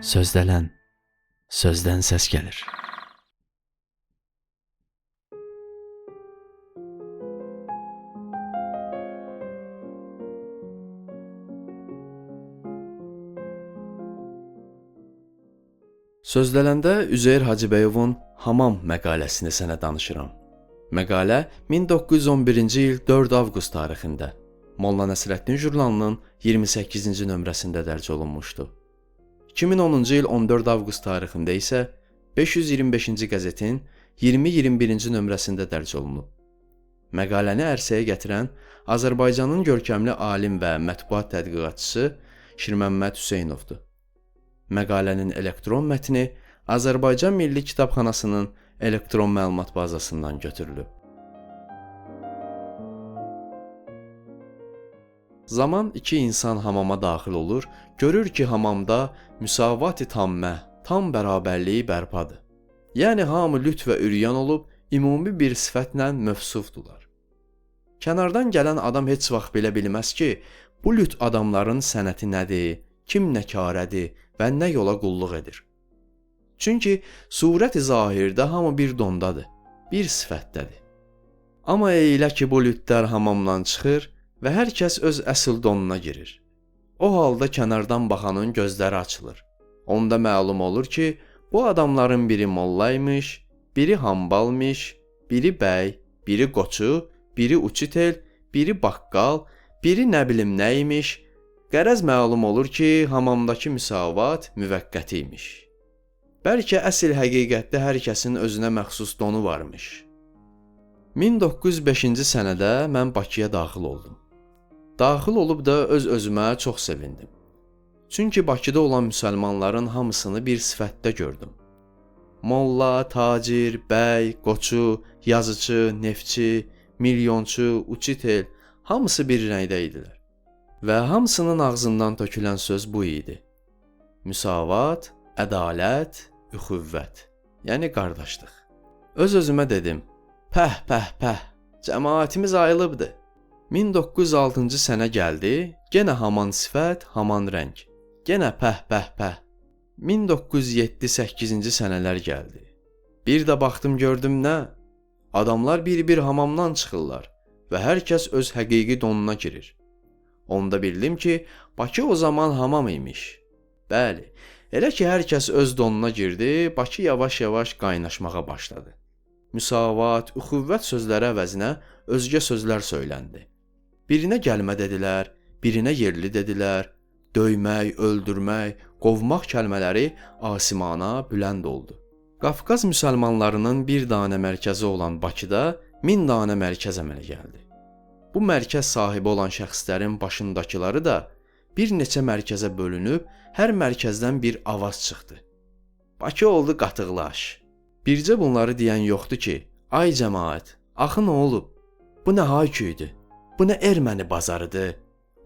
Sözlənən, sözdən səs gəlir. Sözlələndə Üzeyir Hacıbəyovun Hamam məqaləsini sənə danışıram. Məqalə 1911-ci il 4 avqust tarixində Molla Nəsrəddin jurnalının 28-ci nömrəsində dərc olunmuşdu. 2010-cu il 14 avqust tarixində isə 525-ci qəzetin 20-21-ci nömrəsində dərc olunub. Məqaləni ərsəyə gətirən Azərbaycanın görkəmli alim və mətbuat tədqiqatçısı Şirməmməd Hüseynovdur. Məqalənin elektron mətni Azərbaycan Milli Kitabxanasının elektron məlumat bazasından götürülüb. Zaman iki insan hamama daxil olur, görür ki, hamamda müsavat-ı tammə, tam bərabərliyi bərpadır. Yəni hamı lüt və üryan olub, ümumi bir sifətlə mövsufdular. Kənardan gələn adam heç vaxt bilə bilməz ki, bu lüt adamların sənəti nədir, kim nəkarədir və nə yola qulluq edir. Çünki surət-i zahirdə hamı bir dondadır, bir sifətdədir. Amma elə ki, bu lütlər hamamdan çıxır və hər kəs öz əsl donuna girir. O halda kənardan baxanın gözləri açılır. Onda məlum olur ki, bu adamların biri mollaymış, biri hambalmış, biri bəy, biri qoçu, biri uçitel, biri baqqal, biri nə bilim nə imiş. Qərəz məlum olur ki, hamamdakı müsavat müvəqqəti imiş. Bəlkə əsl həqiqətdə hər kəsin özünə məxsus donu varmış. 1905-ci sənədə mən Bakıya daxil oldum. Daxil olub da öz-özümə çox sevindim. Çünki Bakıda olan müsəlmanların hamısını bir sifətdə gördüm. Molla, tacir, bəy, qoçu, yazıcı, neftçi, milyonçu, uçitel hamısı bir rəngdə idilər. Və hamısının ağzından tökülən söz bu idi. Müsavat, ədalət, üxüvvət, yəni qardaşlıq. Öz-özümə dedim, pəh, cəmaatimiz ayılıbdır. 1906-cı sənə gəldi, genə haman sifət, haman rəng. Genə pəh. 1907-8-ci sənələr gəldi. Bir də baxdım gördüm nə? Adamlar bir-bir hamamdan çıxırlar və hər kəs öz həqiqi donuna girir. Onda bildim ki, Bakı o zaman hamam imiş. Bəli, elə ki hər kəs öz donuna girdi, Bakı yavaş-yavaş qaynaşmağa başladı. Müsavat, üxüvvət sözləri əvəzinə özgə sözlər söyləndi. Birinə gəlmə dedilər, birinə yerli dedilər, döymək, öldürmək, qovmaq kəlmələri asimana bülənd oldu. Qafqaz müsəlmanlarının bir danə mərkəzi olan Bakıda 1000 danə mərkəz əmələ gəldi. Bu mərkəz sahibi olan şəxslərin başındakıları da bir neçə mərkəzə bölünüb, hər mərkəzdən bir avaz çıxdı. Bakı oldu qatıqlaş. Bircə bunları deyən yoxdur ki, ay cəmaət, axı nə olub? Bu nə hayküydü? Bu nə erməni bazarıdır?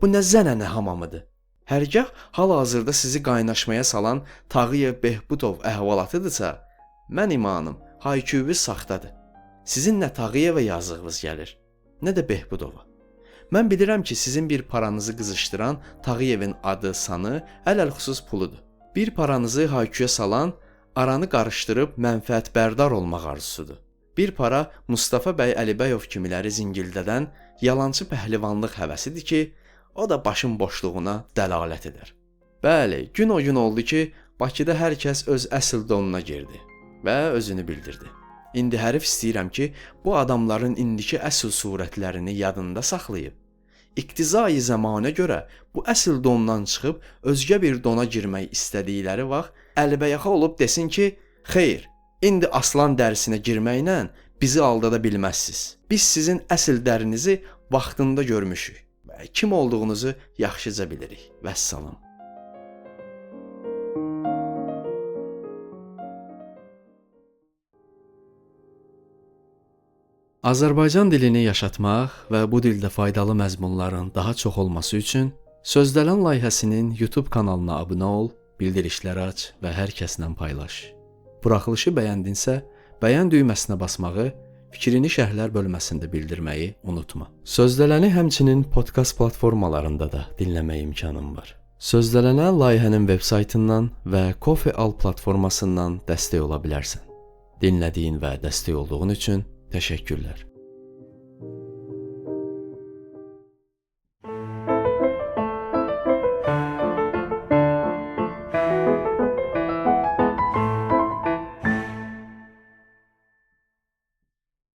Bu nə zənənə hamamıdır? Hərgah hal-hazırda sizi qaynaşmaya salan Tağıyev Behbudov əhvalatıdırsa, mən imanım, hayküyü saxtadır. Sizin nə Tağıyeva yazığınız gəlir, nə də Behbudova. Mən bilirəm ki, sizin bir paranızı qızışdıran Tağıyevin adı, sanı, ələlxüsus puludur. Bir paranızı hayküyə salan, aranı qarışdırıb mənfəətbərdar olmaq arzusudur. Bir para Mustafa bəy Əlibəyov kimiləri zingildədən yalançı pəhlivanlıq həvəsidir ki, o da başın boşluğuna dəlalət edər. Bəli, gün o gün oldu ki, Bakıda hər kəs öz əsl donuna girdi və özünü bildirdi. İndi hərif istəyirəm ki, bu adamların indiki əsl surətlərini yadında saxlayıb, iqtizai zəmanə görə bu əsl dondan çıxıb özgə bir dona girmək istədikləri vaxt əlbəyaxa olub desin ki, xeyr, indi aslan dərisinə girməklə bizi aldada bilməzsiniz. Biz sizin əsl dərinizi vaxtında görmüşük və kim olduğunuzu yaxşıca bilirik. Vəssalam. Azərbaycan dilini yaşatmaq və bu dildə faydalı məzmunların daha çox olması üçün Sözlənən layihəsinin YouTube kanalına abunə ol, bildirişləri aç və hər kəslə paylaş. Buraxılışı bəyəndinsə, bəyən düyməsinə basmağı, fikrini şərhlər bölməsində bildirməyi unutma. Sözlələni həmçinin podkast platformalarında da dinləmə imkanın var. Sözlənənə layihənin veb saytından və Coffee Al platformasından dəstək ola bilərsən. Dinlədiyin və dəstək olduğun üçün təşəkkürlər.